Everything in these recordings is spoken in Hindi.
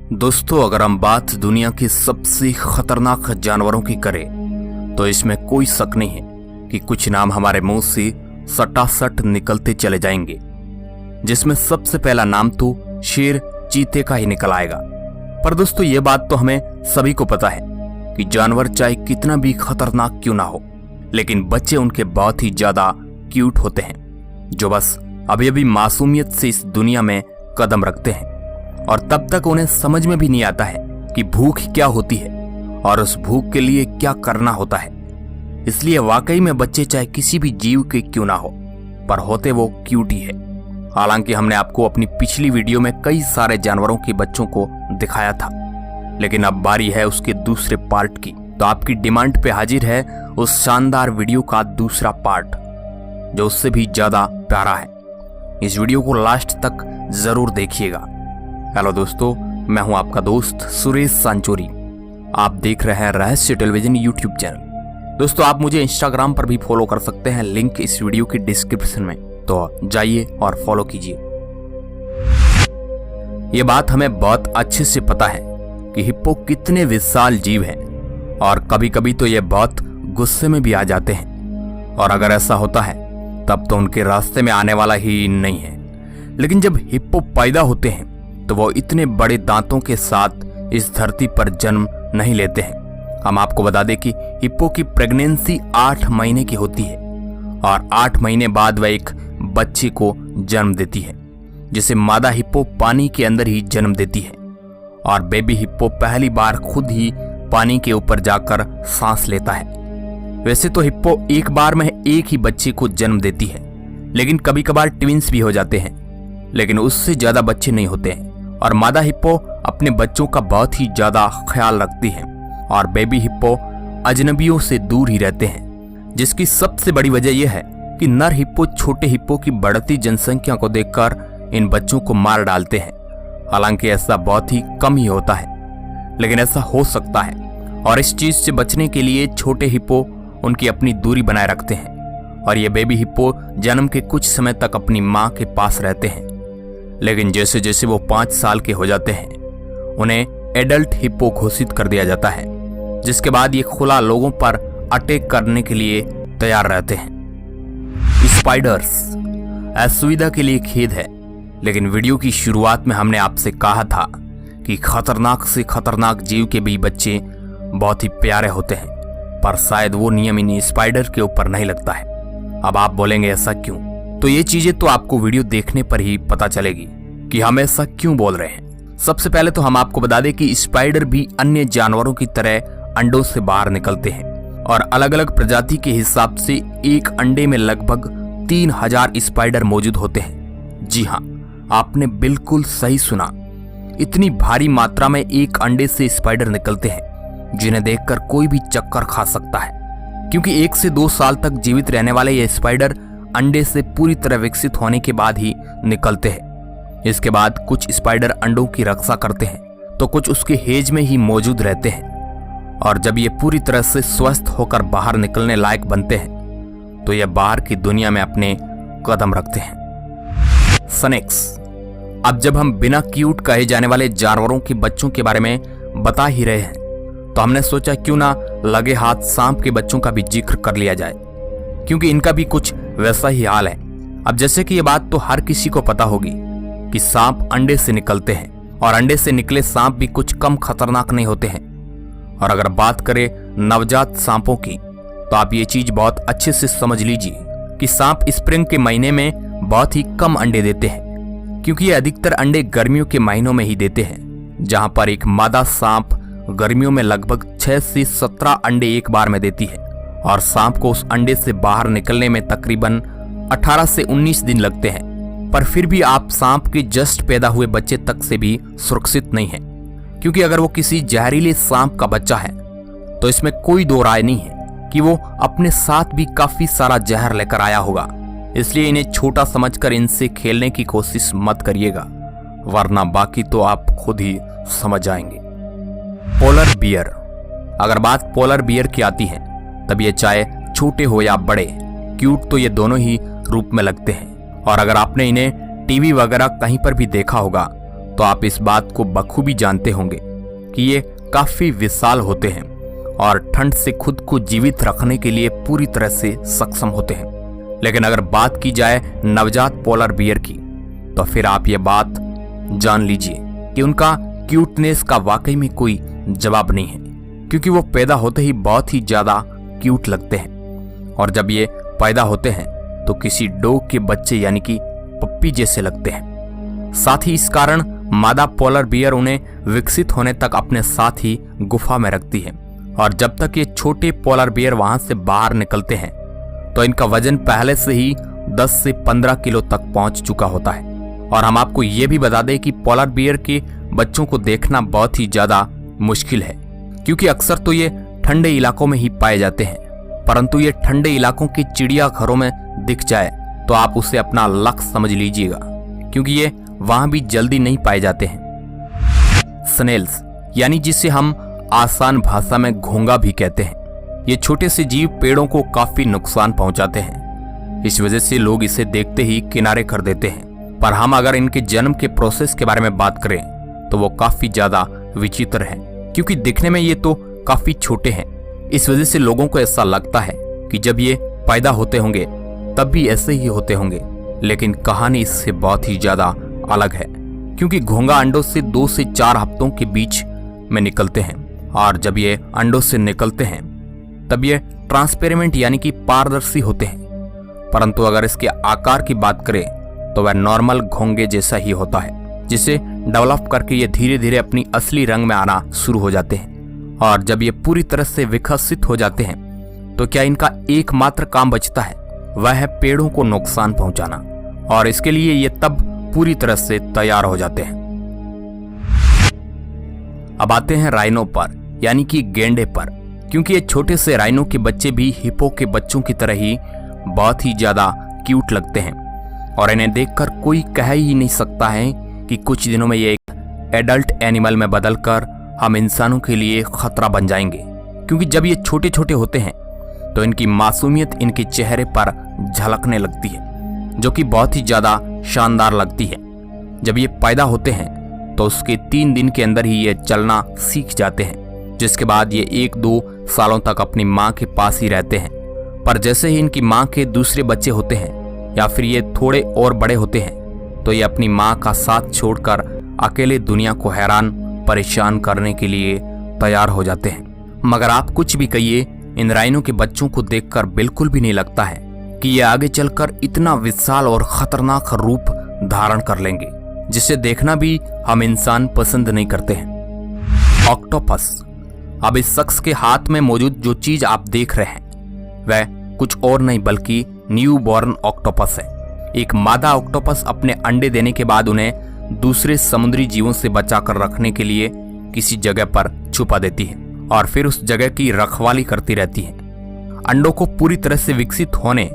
दोस्तों, अगर हम बात दुनिया के सबसे खतरनाक जानवरों की करें तो इसमें कोई शक नहीं है कि कुछ नाम हमारे मुंह से सटासट निकलते चले जाएंगे, जिसमें सबसे पहला नाम तो शेर चीते का ही निकल आएगा। पर दोस्तों, ये बात तो हमें सभी को पता है कि जानवर चाहे कितना भी खतरनाक क्यों ना हो, लेकिन बच्चे उनके बहुत ही ज्यादा क्यूट होते हैं, जो बस अभी अभी मासूमियत से इस दुनिया में कदम रखते हैं और तब तक उन्हें समझ में भी नहीं आता है कि भूख क्या होती है और उस भूख के लिए क्या करना होता है। इसलिए वाकई में बच्चे चाहे किसी भी जीव के क्यों ना हो, पर होते वो क्यूट ही है। हालांकि हमने आपको अपनी पिछली वीडियो में कई सारे जानवरों के बच्चों को दिखाया था, लेकिन अब बारी है उसके दूसरे पार्ट की। तो आपकी डिमांड पे हाजिर है उस शानदार वीडियो का दूसरा पार्ट, जो उससे भी ज्यादा प्यारा है। इस वीडियो को लास्ट तक जरूर देखिएगा। हेलो दोस्तों, मैं हूं आपका दोस्त सुरेश सांचोरी। आप देख रहे हैं रहस्य टेलीविजन यूट्यूब चैनल। दोस्तों, आप मुझे इंस्टाग्राम पर भी फॉलो कर सकते हैं, लिंक इस वीडियो की डिस्क्रिप्शन में, तो जाइए और फॉलो कीजिए। ये बात हमें बहुत अच्छे से पता है कि हिप्पो कितने विशाल जीव हैं और कभी कभी तो ये बहुत गुस्से में भी आ जाते हैं, और अगर ऐसा होता है तब तो उनके रास्ते में आने वाला ही नहीं है। लेकिन जब हिप्पो पैदा होते हैं तो वो इतने बड़े दांतों के साथ इस धरती पर जन्म नहीं लेते हैं। हम आपको बता दें कि हिप्पो की प्रेगनेंसी 8 महीने की होती है और 8 महीने बाद वह एक बच्चे को जन्म देती है, जिसे मादा हिप्पो पानी के अंदर ही जन्म देती है और बेबी हिप्पो पहली बार खुद ही पानी के ऊपर जाकर सांस लेता है। वैसे तो हिप्पो एक बार में एक ही बच्चे को जन्म देती है, लेकिन कभी कभार ट्विंस भी हो जाते हैं, लेकिन उससे ज्यादा बच्चे नहीं होते हैं। और मादा हिप्पो अपने बच्चों का बहुत ही ज्यादा ख्याल रखती है और बेबी हिप्पो अजनबियों से दूर ही रहते हैं, जिसकी सबसे बड़ी वजह यह है कि नर हिप्पो छोटे हिप्पो की बढ़ती जनसंख्या को देखकर इन बच्चों को मार डालते हैं। हालांकि ऐसा बहुत ही कम ही होता है, लेकिन ऐसा हो सकता है, और इस चीज से बचने के लिए छोटे हिप्पो उनकी अपनी दूरी बनाए रखते हैं और ये बेबी हिप्पो जन्म के कुछ समय तक अपनी मां के पास रहते हैं। लेकिन जैसे जैसे वो 5 साल के हो जाते हैं, उन्हें एडल्ट हिप्पो घोषित कर दिया जाता है, जिसके बाद ये खुला लोगों पर अटैक करने के लिए तैयार रहते हैं। स्पाइडर्स, असुविधा के लिए खेद है, लेकिन वीडियो की शुरुआत में हमने आपसे कहा था कि खतरनाक से खतरनाक जीव के भी बच्चे बहुत ही प्यारे होते हैं, पर शायद वो नियम इन स्पाइडर के ऊपर नहीं लगता है। अब आप बोलेंगे ऐसा क्यों? तो ये चीजें तो आपको वीडियो देखने पर ही पता चलेगी कि हम ऐसा क्यों बोल रहे हैं। सबसे पहले तो हम आपको बता दें कि स्पाइडर भी अन्य जानवरों की तरह अंडों से बाहर निकलते हैं और अलग अलग प्रजाति के हिसाब से एक अंडे में लगभग 3000 स्पाइडर मौजूद होते हैं। जी हाँ, आपने बिल्कुल सही सुना। इतनी भारी मात्रा में एक अंडे से स्पाइडर निकलते हैं, जिन्हें देखकर कोई भी चक्कर खा सकता है, क्योंकि 1 से 2 साल तक जीवित रहने वाले ये स्पाइडर अंडे से पूरी तरह विकसित होने के बाद ही निकलते हैं। इसके बाद कुछ स्पाइडर अंडों की रक्षा करते हैं तो कुछ उसके हेज में ही मौजूद रहते हैं, और जब ये पूरी तरह से स्वस्थ होकर बाहर निकलने लायक बनते हैं तो ये बाहर की दुनिया में अपने कदम रखते हैं। स्नेक्स। अब जब हम बिना क्यूट कहे जाने वाले जानवरों के बच्चों के बारे में बता ही रहे हैं, तो हमने सोचा क्यों ना लगे हाथ सांप के बच्चों का भी जिक्र कर लिया जाए, क्योंकि इनका भी कुछ वैसा ही हाल है। अब जैसे कि ये बात तो हर किसी को पता होगी कि सांप अंडे से निकलते हैं और अंडे से निकले सांप भी कुछ कम खतरनाक नहीं होते हैं। और अगर बात करें नवजात सांपों की, तो आप ये चीज बहुत अच्छे से समझ लीजिए कि सांप स्प्रिंग के महीने में बहुत ही कम अंडे देते हैं, क्योंकि ये अधिकतर अंडे गर्मियों के महीनों में ही देते हैं, जहां पर एक मादा सांप गर्मियों में लगभग 6 से 17 अंडे एक बार में देती है और सांप को उस अंडे से बाहर निकलने में तकरीबन 18 से 19 दिन लगते हैं। पर फिर भी आप सांप के जस्ट पैदा हुए बच्चे तक से भी सुरक्षित नहीं है, क्योंकि अगर वो किसी जहरीले सांप का बच्चा है तो इसमें कोई दो राय नहीं है कि वो अपने साथ भी काफी सारा जहर लेकर आया होगा। इसलिए इन्हें छोटा समझकर इनसे खेलने की कोशिश मत करिएगा, वरना बाकी तो आप खुद ही समझ जाएंगे। Polar bear. अगर बात पोलर बियर की आती है, तब ये चाहे छोटे हो या बड़े, क्यूट तो ये दोनों ही रूप में लगते हैं। और अगर आपने इन्हें टीवी वगैरह कहीं पर भी देखा होगा, तो आप इस बात को बखूबी जानते होंगे कि ये काफी विशाल होते हैं और ठंड से खुद को जीवित रखने के लिए पूरी तरह से सक्षम होते हैं। लेकिन अगर बात की जाए नवजात पोलर बियर की, तो फिर आप ये बात जान लीजिए कि उनका क्यूटनेस का वाकई में कोई जवाब नहीं है, क्योंकि वो पैदा होते ही बहुत ही ज्यादा क्यूट लगते हैं और जब ये पैदा होते हैं तो किसी डॉग के बच्चे यानी कि पप्पी जैसे लगते हैं। साथ ही इस कारण मादा पोलर बियर उन्हें विकसित होने तक अपने साथ ही गुफा में रखती है और जब तक ये छोटे पोलर बियर वहां से बाहर निकलते हैं तो इनका वजन पहले से ही 10 से 15 किलो तक पहुंच चुका होता है। और हम आपको ये भी बता दें कि पोलर बियर के बच्चों को देखना बहुत ही ज्यादा मुश्किल है, क्योंकि अक्सर तो ये ठंडे इलाकों में ही पाए जाते हैं, परंतु ये ठंडे इलाकों के चिड़ियाघरों में दिख जाए तो आप उसे अपना लक्ष्य समझ लीजिएगा, क्योंकि ये वहां भी जल्दी नहीं पाए जाते हैं। स्नेल्स यानी जिसे हम आसान भाषा में घोंगा भी कहते हैं, ये छोटे से जीव पेड़ों को काफी नुकसान पहुंचाते हैं। इस वजह से लोग इसे देखते ही किनारे कर देते हैं। पर हम अगर इनके जन्म के प्रोसेस के बारे में बात करें तो वो काफी ज्यादा विचित्र है, क्योंकि दिखने में ये तो काफी छोटे हैं। इस वजह से लोगों को ऐसा लगता है कि जब ये पैदा होते होंगे तब भी ऐसे ही होते होंगे, लेकिन कहानी इससे बहुत ही ज्यादा अलग है, क्योंकि घोंगा अंडों से 2 से 4 हफ्तों के बीच में निकलते हैं और जब ये अंडों से निकलते हैं तब ये ट्रांसपेरेंट यानी कि पारदर्शी होते हैं। परंतु अगर इसके आकार की बात करें तो वह नॉर्मल घोंगे जैसा ही होता है, जिसे डेवलप करके ये धीरे धीरे अपनी असली रंग में आना शुरू हो जाते हैं। और जब ये पूरी तरह से विकसित हो जाते हैं तो क्या इनका एकमात्र काम बचता है, वह है पेड़ों को नुकसान पहुंचाना, और इसके लिए ये तब पूरी तरह से तैयार हो जाते हैं। अब आते हैं राइनो पर यानी कि गेंडे पर, क्योंकि ये छोटे से राइनो के बच्चे भी हिप्पो के बच्चों की तरह ही बहुत ही ज्यादा क्यूट लगते हैं और इन्हें देखकर कोई कह ही नहीं सकता है कि कुछ दिनों में ये एक एडल्ट एनिमल में बदलकर हम इंसानों के लिए खतरा बन जाएंगे। क्योंकि जब ये छोटे छोटे होते हैं तो इनकी मासूमियत इनके चेहरे पर झलकने लगती है, जो कि बहुत ही ज्यादा शानदार लगती है। जब ये पैदा होते हैं तो उसके 3 दिन के अंदर ही ये चलना सीख जाते हैं, जिसके बाद ये 1-2 सालों तक अपनी माँ के पास ही रहते हैं। पर जैसे ही इनकी माँ के दूसरे बच्चे होते हैं या फिर ये थोड़े और बड़े होते हैं तो ये अपनी माँ का साथ छोड़कर अकेले दुनिया को हैरान परेशान करने के लिए तैयार हो जाते हैं। मगर आप कुछ भी कहिए, इन राइनो के बच्चों को देखकर बिल्कुल भी नहीं लगता है कि ये आगे चलकर इतना विशाल और खतरनाक रूप धारण कर लेंगे, जिसे देखना भी हम इंसान पसंद नहीं करते हैं। ऑक्टोपस। अब इस शख्स के हाथ में मौजूद जो चीज आप देख रहे हैं वह कुछ और नहीं बल्कि न्यू बॉर्न ऑक्टोपस है। एक मादा ऑक्टोपस अपने अंडे देने के बाद उन्हें दूसरे समुद्री जीवों से बचाकर रखने के लिए किसी जगह पर छुपा देती है और फिर उस जगह की रखवाली करती रहती है। अंडों को पूरी तरह से विकसित होने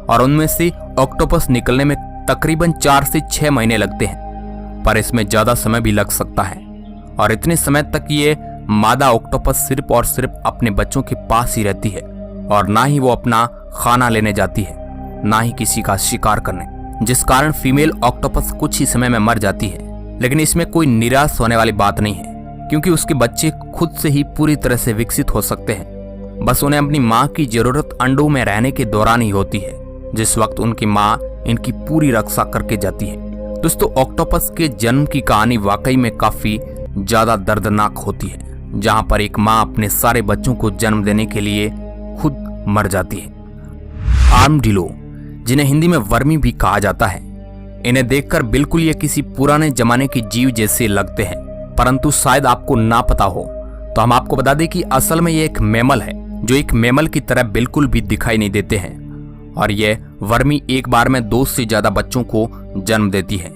और उनमें से ऑक्टोपस निकलने में तकरीबन 4 से 6 महीने लगते हैं, पर इसमें ज्यादा समय भी लग सकता है। और इतने समय तक ये मादा ऑक्टोपस सिर्फ और सिर्फ अपने बच्चों के पास ही रहती है और ना ही वो अपना खाना लेने जाती है, ना ही किसी का शिकार करने, जिस कारण फीमेल ऑक्टोपस कुछ ही समय में मर जाती है। लेकिन इसमें कोई निराश होने वाली बात नहीं है, क्योंकि उसके बच्चे खुद से ही पूरी तरह से विकसित हो सकते हैं। बस उन्हें अपनी माँ की जरूरत अंडों में रहने के दौरान ही होती है, जिस वक्त उनकी माँ इनकी पूरी रक्षा करके जाती है। दोस्तों, ऑक्टोपस के जन्म की कहानी वाकई में काफी ज्यादा दर्दनाक होती है, जहाँ पर एक माँ अपने सारे बच्चों को जन्म देने के लिए खुद मर जाती है। आर्मडिलो, जिन्हें हिंदी में वर्मी भी कहा जाता है, इन्हें देखकर बिल्कुल ये किसी पुराने जमाने के जीव जैसे लगते हैं, परंतु शायद आपको ना पता हो तो हम आपको बता दें कि असल में ये एक मैमल है, जो एक मैमल की तरह बिल्कुल भी दिखाई नहीं देते हैं। और ये वर्मी एक बार में 2 से ज्यादा बच्चों को जन्म देती है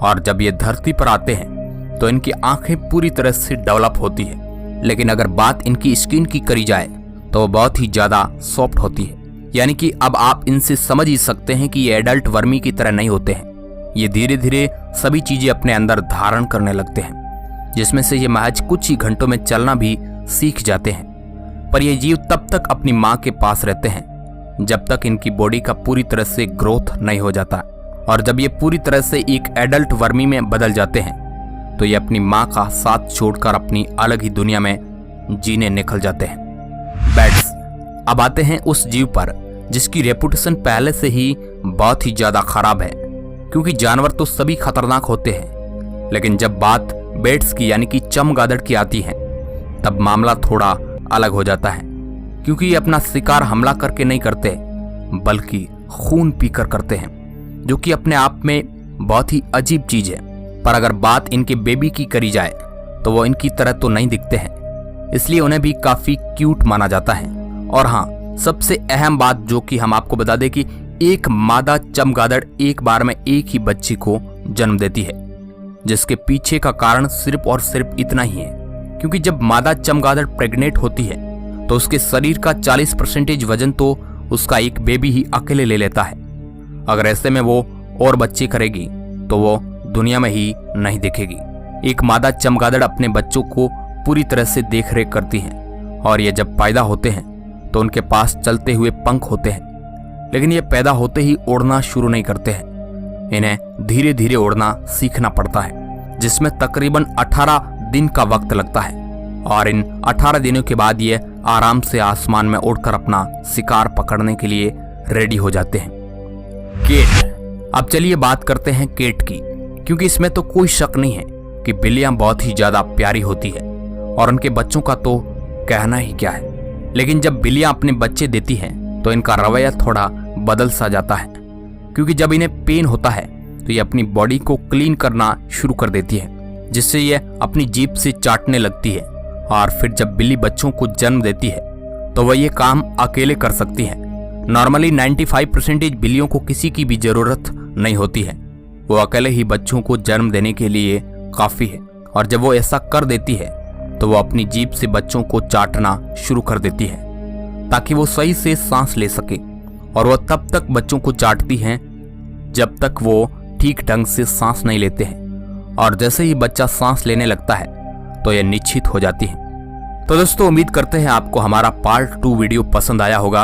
और जब ये धरती पर आते हैं तो इनकी आंखें पूरी तरह से डेवलप होती है। लेकिन अगर बात इनकी स्किन की करी जाए तो वो बहुत ही ज्यादा सॉफ्ट होती है, यानी कि अब आप इनसे समझ ही सकते हैं कि ये एडल्ट वर्मी की तरह नहीं होते हैं। ये धीरे धीरे सभी चीजें अपने अंदर धारण करने लगते हैं, जिसमें से ये महज कुछ ही घंटों में चलना भी सीख जाते हैं। पर ये जीव तब तक अपनी माँ के पास रहते हैं जब तक इनकी बॉडी का पूरी तरह से ग्रोथ नहीं हो जाता, और जब ये पूरी तरह से एक एडल्ट वर्मी में बदल जाते हैं तो ये अपनी माँ का साथ छोड़कर अपनी अलग ही दुनिया में जीने निकल जाते हैं। बैट्स। अब आते हैं उस जीव पर जिसकी रेपुटेशन पहले से ही बहुत ही ज्यादा खराब है, क्योंकि जानवर तो सभी खतरनाक होते हैं, लेकिन जब बात बैट्स की यानी कि चमगादड़ की आती है तब मामला थोड़ा अलग हो जाता है, क्योंकि ये अपना शिकार हमला करके नहीं करते बल्कि खून पीकर करते हैं, जो कि अपने आप में बहुत ही अजीब चीज है। पर अगर बात इनके बेबी की करी जाए तो वो इनकी तरह तो नहीं दिखते हैं, इसलिए उन्हें भी काफी क्यूट माना जाता है। और हाँ, सबसे अहम बात जो कि हम आपको बता दें कि एक मादा चमगादड़ एक बार में एक ही बच्चे को जन्म देती है, जिसके पीछे का कारण सिर्फ और सिर्फ इतना ही है क्योंकि जब मादा चमगादड़ प्रेग्नेंट होती है तो उसके शरीर का 40% वजन तो उसका एक बेबी ही अकेले ले लेता है। अगर ऐसे में वो और बच्चे करेगी तो वो दुनिया में ही नहीं दिखेगी। एक मादा चमगादड़ अपने बच्चों को पूरी तरह से देखरेख करती है, और ये जब पैदा होते हैं तो उनके पास चलते हुए पंख होते हैं, लेकिन ये पैदा होते ही उड़ना शुरू नहीं करते हैं। इन्हें धीरे धीरे उड़ना सीखना पड़ता है, जिसमें तकरीबन 18 दिन का वक्त लगता है, और इन 18 दिनों के बाद ये आराम से आसमान में उड़कर अपना शिकार पकड़ने के लिए रेडी हो जाते हैं। केट। अब चलिए बात करते हैं केट की, क्योंकि इसमें तो कोई शक नहीं है कि बिल्लियां बहुत ही ज्यादा प्यारी होती है, और उनके बच्चों का तो कहना ही क्या है। लेकिन जब बिल्लियां अपने बच्चे देती हैं तो इनका रवैया थोड़ा बदल सा जाता है, क्योंकि जब इन्हें पेन होता है तो ये अपनी बॉडी को क्लीन करना शुरू कर देती है, जिससे ये अपनी जीभ से चाटने लगती है। और फिर जब बिल्ली बच्चों को जन्म देती है तो वह ये काम अकेले कर सकती है। नॉर्मली 95% बिल्लियों को किसी की भी जरूरत नहीं होती है, वो अकेले ही बच्चों को जन्म देने के लिए काफी है। और जब वो ऐसा कर देती है तो वो अपनी जीभ से बच्चों को चाटना शुरू कर देती है ताकि वो सही से सांस ले सके, और वह तब तक बच्चों को चाटती हैं जब तक वो ठीक ढंग से सांस नहीं लेते हैं। और जैसे ही बच्चा सांस लेने लगता है तो यह निश्चित हो जाती है। तो दोस्तों, उम्मीद करते हैं आपको हमारा पार्ट 2 वीडियो पसंद आया होगा,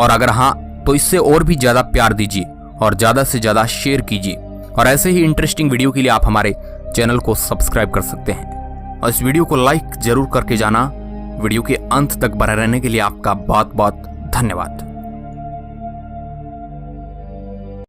और अगर हाँ तो इससे और भी ज्यादा प्यार दीजिए और ज्यादा से ज्यादा शेयर कीजिए, और ऐसे ही इंटरेस्टिंग वीडियो के लिए आप हमारे चैनल को सब्सक्राइब कर सकते हैं, और इस वीडियो को लाइक जरूर करके जाना। वीडियो के अंत तक बने रहने के लिए आपका बहुत बहुत धन्यवाद।